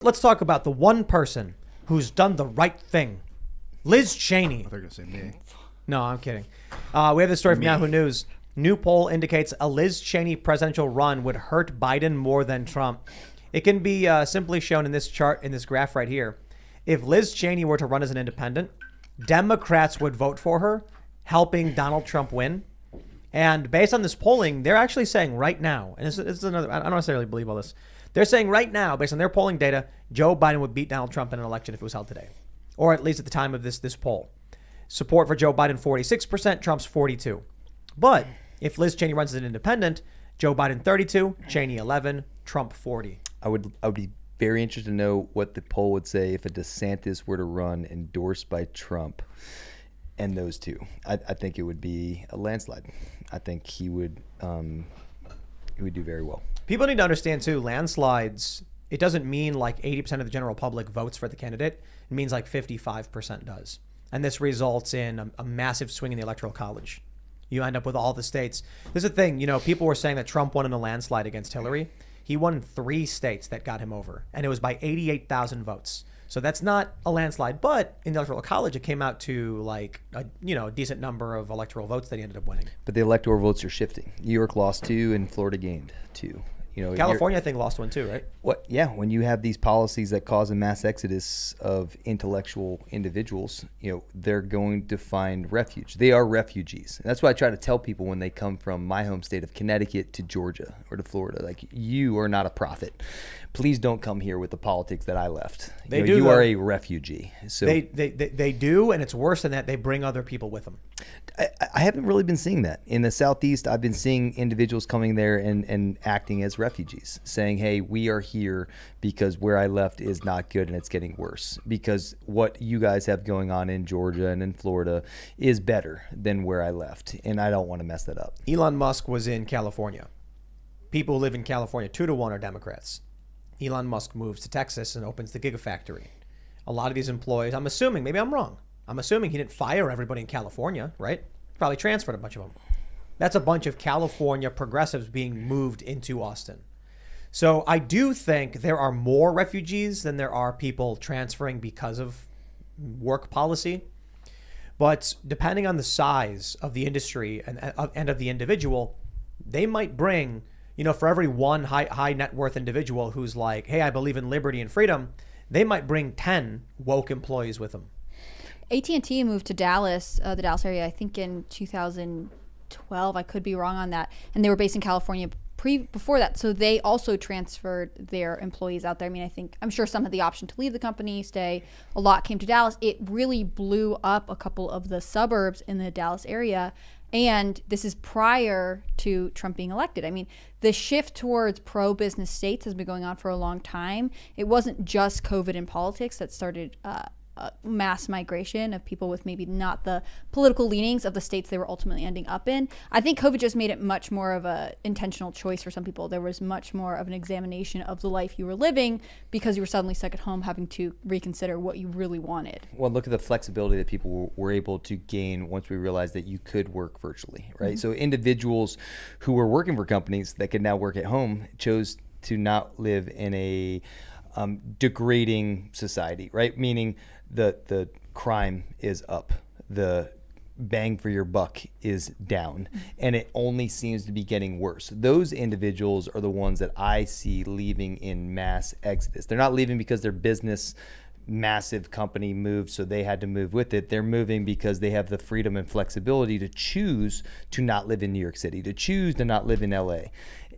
Let's talk about the one person who's done the right thing. Liz Cheney. I thought you were going to say me. No, I'm kidding. We have this story from Yahoo News. New poll indicates a Liz Cheney presidential run would hurt Biden more than Trump. It can be simply shown in this chart, in this graph right here. If Liz Cheney were to run as an independent, Democrats would vote for her, helping Donald Trump win. And based on this polling, they're actually saying right now, and this is another, I don't necessarily believe all this. They're saying right now, based on their polling data, Joe Biden would beat Donald Trump in an election if it was held today, or at least at the time of this poll. Support for Joe Biden, 46%, Trump's 42%. But if Liz Cheney runs as an independent, Joe Biden 32%, Cheney 11%, Trump 40%. I would be very interested to know what the poll would say if a DeSantis were to run endorsed by Trump and those two. I think it would be a landslide. I think he would do very well. People need to understand too, landslides, it doesn't mean like 80% of the general public votes for the candidate. It means like 55% does. And this results in a massive swing in the Electoral College. You end up with all the states. This is the thing, people were saying that Trump won in a landslide against Hillary. He won in 3 states that got him over, and it was by 88,000 votes. So that's not a landslide, but in the Electoral College, it came out to like a decent number of electoral votes that he ended up winning. But the electoral votes are shifting. New York lost 2 and Florida gained 2. California, I think, lost 1 too, right? Yeah, when you have these policies that cause a mass exodus of intellectual individuals, they're going to find refuge. They are refugees. And that's what I try to tell people when they come from my home state of Connecticut to Georgia or to Florida. Like, you are not a prophet. Please don't come here with the politics that I left. You are a refugee. So they do, and it's worse than that. They bring other people with them. I haven't really been seeing that. In the Southeast, I've been seeing individuals coming there and acting as refugees, saying, hey, we are here because where I left is not good and it's getting worse. Because what you guys have going on in Georgia and in Florida is better than where I left. And I don't want to mess that up. Elon Musk was in California. People who live in California, 2-1 are Democrats. Elon Musk moves to Texas and opens the Gigafactory. A lot of these employees, I'm assuming, maybe I'm wrong, I'm assuming he didn't fire everybody in California, right? Probably transferred a bunch of them. That's a bunch of California progressives being moved into Austin. So I do think there are more refugees than there are people transferring because of work policy. But depending on the size of the industry and of the individual, they might bring, for every one high net worth individual who's like, hey, I believe in liberty and freedom, they might bring 10 woke employees with them. AT&T moved to Dallas, the Dallas area, I think in 2012. I could be wrong on that. And they were based in California before that. So they also transferred their employees out there. I mean, I'm sure some had the option to leave the company, stay. A lot came to Dallas. It really blew up a couple of the suburbs in the Dallas area. And this is prior to Trump being elected. I mean, the shift towards pro-business states has been going on for a long time. It wasn't just COVID and politics that started mass migration of people with maybe not the political leanings of the states they were ultimately ending up in. I think COVID just made it much more of a intentional choice for some people. There was much more of an examination of the life you were living because you were suddenly stuck at home having to reconsider what you really wanted. Well, look at the flexibility that people were able to gain once we realized that you could work virtually, right? Mm-hmm. So individuals who were working for companies that could now work at home chose to not live in a degrading society, right? Meaning the crime is up, the bang for your buck is down, and it only seems to be getting worse. Those individuals are the ones that I see leaving in mass exodus. They're not leaving because their business massive company moved, so they had to move with it. They're moving because they have the freedom and flexibility to choose to not live in New York City, to choose to not live in LA.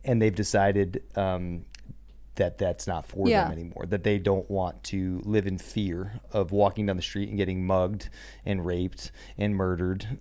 And they've decided that that's not for them anymore, that they don't want to live in fear of walking down the street and getting mugged and raped and murdered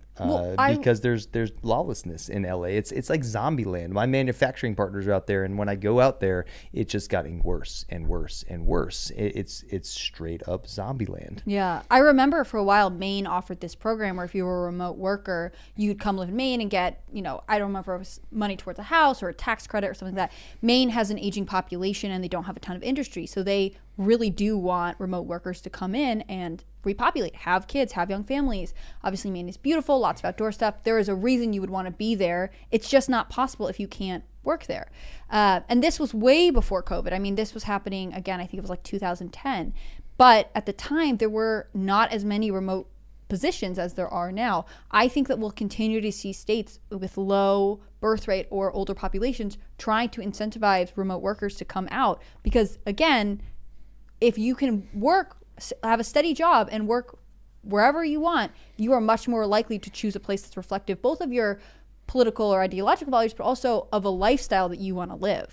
because there's lawlessness in LA. It's like zombie land. My manufacturing partners are out there, and when I go out there, it's just getting worse and worse and worse. It's straight up zombie land. Yeah, I remember for a while Maine offered this program where if you were a remote worker, you'd come live in Maine and get, I don't remember if it was money towards a house or a tax credit or something like that. Maine has an aging population and they don't have a ton of industry, so they really do want remote workers to come in and repopulate, have kids, have young families. Obviously, Maine is beautiful, lots of outdoor stuff. There is a reason you would want to be there. It's just not possible if you can't work there. And this was way before COVID. I mean, this was happening, again, I think it was like 2010. But at the time, there were not as many remote positions as there are now. I think that we'll continue to see states with low birth rate or older populations trying to incentivize remote workers to come out. Because again, if you can work, have a steady job and work wherever you want, you are much more likely to choose a place that's reflective both of your political or ideological values, but also of a lifestyle that you want to live.